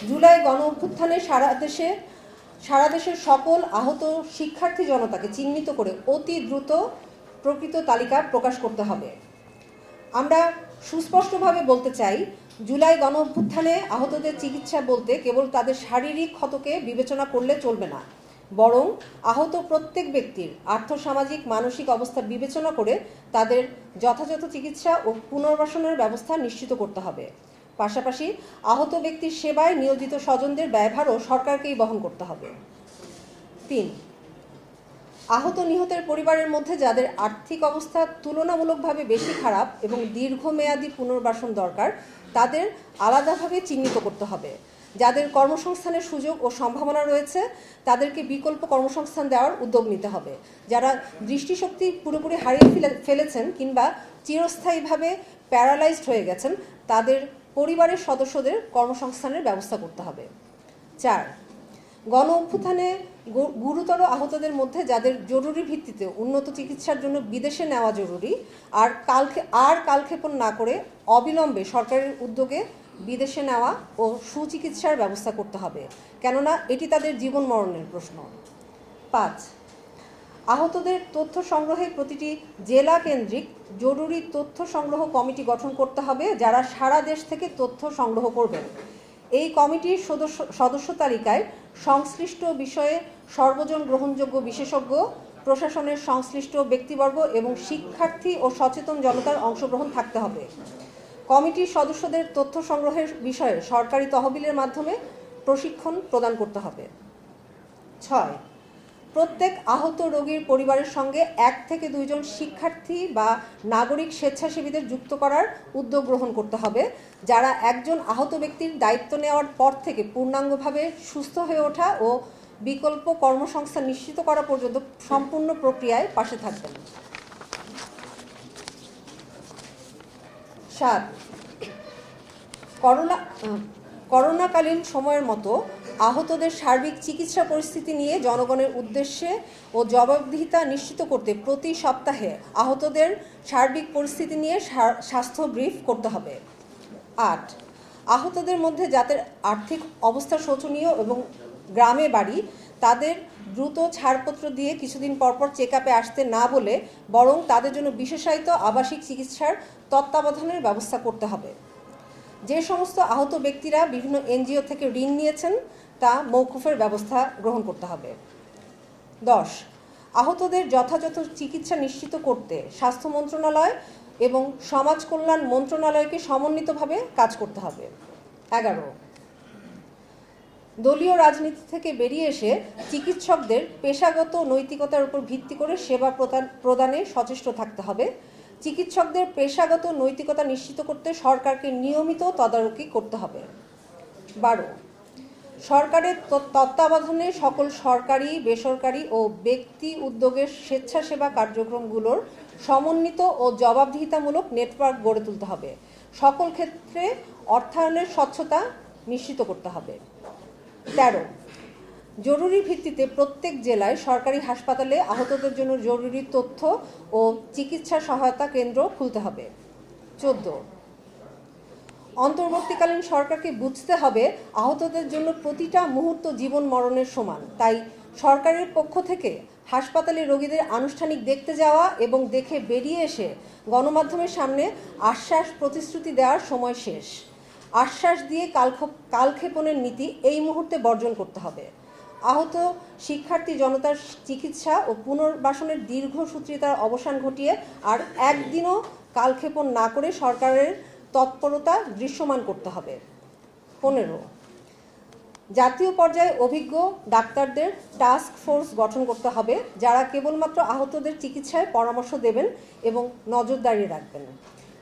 জুলাই গণ অভ্যুত্থানে সারা দেশের সকল আহত শিক্ষার্থী জনতাকে চিহ্নিত করে অতি দ্রুত প্রকৃত তালিকা প্রকাশ করতে হবে। আমরা সুস্পষ্টভাবে বলতে চাই, জুলাই গণ অভ্যুত্থানে আহতদের চিকিৎসা বলতে কেবল তাদের শারীরিক ক্ষতকে বিবেচনা করলে চলবে না, বরং আহত প্রত্যেক ব্যক্তির আর্থসামাজিক মানসিক অবস্থা বিবেচনা করে তাদের যথাযথ চিকিৎসা ও পুনর্বাসনের ব্যবস্থা নিশ্চিত করতে হবে। পাশাপাশি আহত ব্যক্তির সেবায় নিয়োজিত স্বজনদের ব্যয়ভারও সরকারকেই বহন করতে হবে। ৩. আহত নিহতের পরিবারের মধ্যে যাদের আর্থিক অবস্থা তুলনামূলকভাবে বেশি খারাপ এবং দীর্ঘমেয়াদী পুনর্বাসন দরকার, তাদের আলাদাভাবে চিহ্নিত করতে হবে। যাদের কর্মসংস্থানের সুযোগ ও সম্ভাবনা রয়েছে তাদেরকে বিকল্প কর্মসংস্থান দেওয়ার উদ্যোগ নিতে হবে। যারা দৃষ্টিশক্তি পুরোপুরি হারিয়ে ফেলেছেন কিংবা চিরস্থায়ীভাবে প্যারালাইজড হয়ে গেছেন, তাদের পরিবারের সদস্যদের কর্মসংস্থানের ব্যবস্থা করতে হবে। ৪. গণ অভ্যুত্থানে গুরুতর আহতদের মধ্যে যাদের জরুরি ভিত্তিতে উন্নত চিকিৎসার জন্য বিদেশে নেওয়া জরুরি, আর কালক্ষেপণ না করে অবিলম্বে সরকারের উদ্যোগে বিদেশে নেওয়া ও সুচিকিৎসার ব্যবস্থা করতে হবে, কেননা এটি তাদের জীবন মরণের প্রশ্ন। ৫. আহতদের তথ্য সংগ্রহে প্রতিটি জেলা কেন্দ্রিক জরুরি তথ্য সংগ্রহ কমিটি গঠন করতে হবে, যারা সারা দেশ থেকে তথ্য সংগ্রহ করবেন। এই কমিটির সদস্য তালিকায় সংশ্লিষ্ট বিষয়ে সর্বজন গ্রহণযোগ্য বিশেষজ্ঞ, প্রশাসনের সংশ্লিষ্ট ব্যক্তিবর্গ এবং শিক্ষার্থী ও সচেতন জনতার অংশগ্রহণ থাকতে হবে। কমিটির সদস্যদের তথ্য সংগ্রহের বিষয়ে সরকারি তহবিলের মাধ্যমে প্রশিক্ষণ প্রদান করতে হবে। ৬. প্রত্যেক আহত রোগীর পরিবারের সঙ্গে ১ থেকে ২ জন শিক্ষার্থী বা নাগরিক স্বেচ্ছাসেবীদের যুক্ত করার উদ্যোগ গ্রহণ করতে হবে, যারা একজন আহত ব্যক্তির দায়িত্ব নেওয়ার পর থেকে পূর্ণাঙ্গভাবে সুস্থ হয়ে ওঠা ও বিকল্প কর্মসংস্থান নিশ্চিত করা পর্যন্ত সম্পূর্ণ প্রক্রিয়ায় পাশে থাকবেন। ৭. করোনাকালীন সময়ের মতো আহতদের সার্বিক চিকিৎসা পরিস্থিতি নিয়ে জনগণের উদ্দেশ্যে ও জবাবদিহিতা নিশ্চিত করতে প্রতি সপ্তাহে আহতদের সার্বিক পরিস্থিতি নিয়ে স্বাস্থ্য ব্রিফ করতে হবে। ৮. আহতদের মধ্যে যাদের আর্থিক অবস্থা শোচনীয় এবং গ্রামে বাড়ি, তাদের দ্রুত ছাড়পত্র দিয়ে কিছুদিন পরপর চেক আপে আসতে না বলে বরং তাদের জন্য বিশেষায়িত আবাসিক চিকিৎসার তত্ত্বাবধানের ব্যবস্থা করতে হবে। যে সমস্ত আহত ব্যক্তিরা বিভিন্ন এনজিও থেকে ঋণ নিয়েছেন তা মওকুফের ব্যবস্থা গ্রহণ করতে হবে। ১০. আহতদের যথাযথ চিকিৎসা নিশ্চিত করতে স্বাস্থ্য মন্ত্রণালয় এবং সমাজ কল্যাণ মন্ত্রণালয়কে সমন্বিতভাবে কাজ করতে হবে। ১১. দলীয় রাজনীতি থেকে বেরিয়ে এসে চিকিৎসকদের পেশাগত নৈতিকতার উপর ভিত্তি করে সেবা প্রদানে সচেষ্ট থাকতে হবে। চিকিৎসকদের পেশাগত নৈতিকতা নিশ্চিত করতে সরকারকে নিয়মিত তদারকি করতে হবে। ১২. সরকারের তত্ত্বাবধানে সকল সরকারি, বেসরকারি ও ব্যক্তি উদ্যোগের স্বেচ্ছাসেবা কার্যক্রমগুলোর সমন্বিত ও জবাবদিহিতামূলক নেটওয়ার্ক গড়ে তুলতে হবে। সকল ক্ষেত্রে অর্থায়নের স্বচ্ছতা নিশ্চিত করতে হবে। ১৩. জরুরি ভিত্তিতে প্রত্যেক জেলায় সরকারি হাসপাতালে আহতদের জন্য জরুরি তথ্য ও চিকিৎসা সহায়তা কেন্দ্র খুলতে হবে। ১৪. অন্তর্বর্তীকালীন সরকারকে বুঝতে হবে আহতদের জন্য প্রতিটা মুহূর্ত জীবন মরণের সমান, তাই সরকারের পক্ষ থেকে হাসপাতালে রোগীদের আনুষ্ঠানিক দেখতে যাওয়া এবং দেখে বেরিয়ে এসে গণমাধ্যমের সামনে আশ্বাস প্রতিশ্রুতি দেওয়ার সময় শেষ। আশ্বাস দিয়ে কালক্ষেপণের নীতি এই মুহূর্তে বর্জন করতে হবে। আহত শিক্ষার্থী জনতার চিকিৎসা ও পুনর্বাসনের দীর্ঘসূত্রিতার অবসান ঘটিয়ে আর একদিনও কালক্ষেপণ না করে সরকারের তৎপরতা দৃশ্যমান করতে হবে। ১৫. জাতীয় পর্যায়ে অভিজ্ঞ ডাক্তারদের টাস্ক ফোর্স গঠন করতে হবে, যারা কেবলমাত্র আহতদের চিকিৎসায় পরামর্শ দেবেন এবং নজরদারি রাখবেন।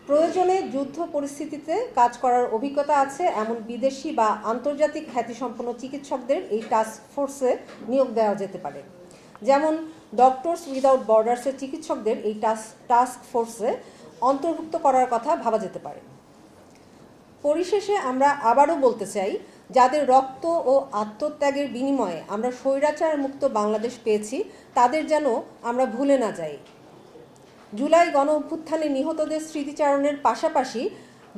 প্রয়োজনে যুদ্ধ পরিস্থিতিতে কাজ করার অভিজ্ঞতা আছে এমন বিদেশি বা আন্তর্জাতিক খ্যাতিসম্পন্ন চিকিৎসকদের এই টাস্ক ফোর্সে নিয়োগ দেওয়া যেতে পারে। যেমন ডক্টরস উইদাউট বর্ডার্সের চিকিৎসকদের এই টাস্ক ফোর্সে অন্তর্ভুক্ত করার কথা ভাবা যেতে পারে। পরিশেষে আমরা আবারও বলতে চাই, যাদের রক্ত ও আত্মত্যাগের বিনিময়ে আমরা স্বৈরাচার মুক্ত বাংলাদেশ পেয়েছি, তাদের যেন আমরা ভুলে না যাই। জুলাই গণ অভ্যুত্থানে নিহতদের স্মৃতিচারণের পাশাপাশি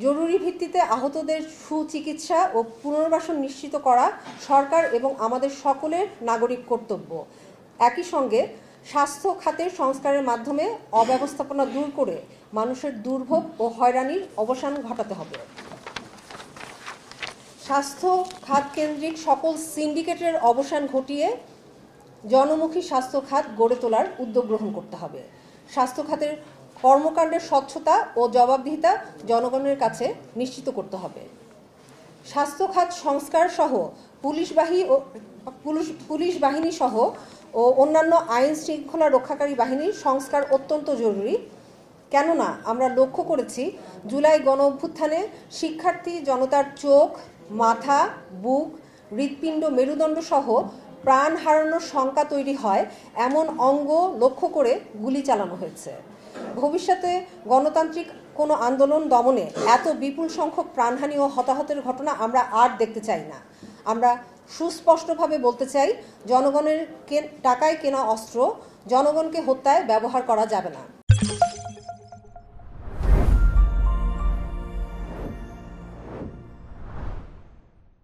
জরুরি ভিত্তিতে আহতদের সুচিকিৎসা ও পুনর্বাসন নিশ্চিত করা সরকার এবং আমাদের সকলের নাগরিক কর্তব্য। একই সঙ্গে স্বাস্থ্য খাতের সংস্কারের মাধ্যমে অব্যবস্থাপনা দূর করে মানুষের দুর্ভোগ ও হয়রানির অবসান ঘটাতে হবে। স্বাস্থ্য খাত কেন্দ্রিক সকল সিন্ডিকেটের অবসান ঘটিয়ে জনমুখী স্বাস্থ্য খাত গড়ে তোলার উদ্যোগ গ্রহণ করতে হবে। স্বাস্থ্য খাতের কর্মকাণ্ডের স্বচ্ছতা ও জবাবদিহিতা জনগণের কাছে নিশ্চিত করতে হবে। স্বাস্থ্য খাত সংস্কার সহ পুলিশ বাহিনী সহ ও অন্যান্য আইন শৃঙ্খলা রক্ষাকারী বাহিনীর সংস্কার অত্যন্ত জরুরি। কেননা আমরা লক্ষ্য করেছি জুলাই গণ অভ্যুত্থানে শিক্ষার্থী জনতার চোখ, মাথা, বুক, হৃৎপিণ্ড, মেরুদণ্ড সহ প্রাণ হারানোর শঙ্কা তৈরি হয় এমন অঙ্গ লক্ষ্য করে গুলি চালানো হয়েছে। ভবিষ্যতে গণতান্ত্রিক কোনো আন্দোলন দমনে এত বিপুল সংখ্যক প্রাণহানি ও হতাহতের ঘটনা আমরা আর দেখতে চাই না। আমরা সুস্পষ্টভাবে বলতে চাই, জনগণের টাকায় কেনা অস্ত্র জনগণকে হত্যায় ব্যবহার করা যাবে না।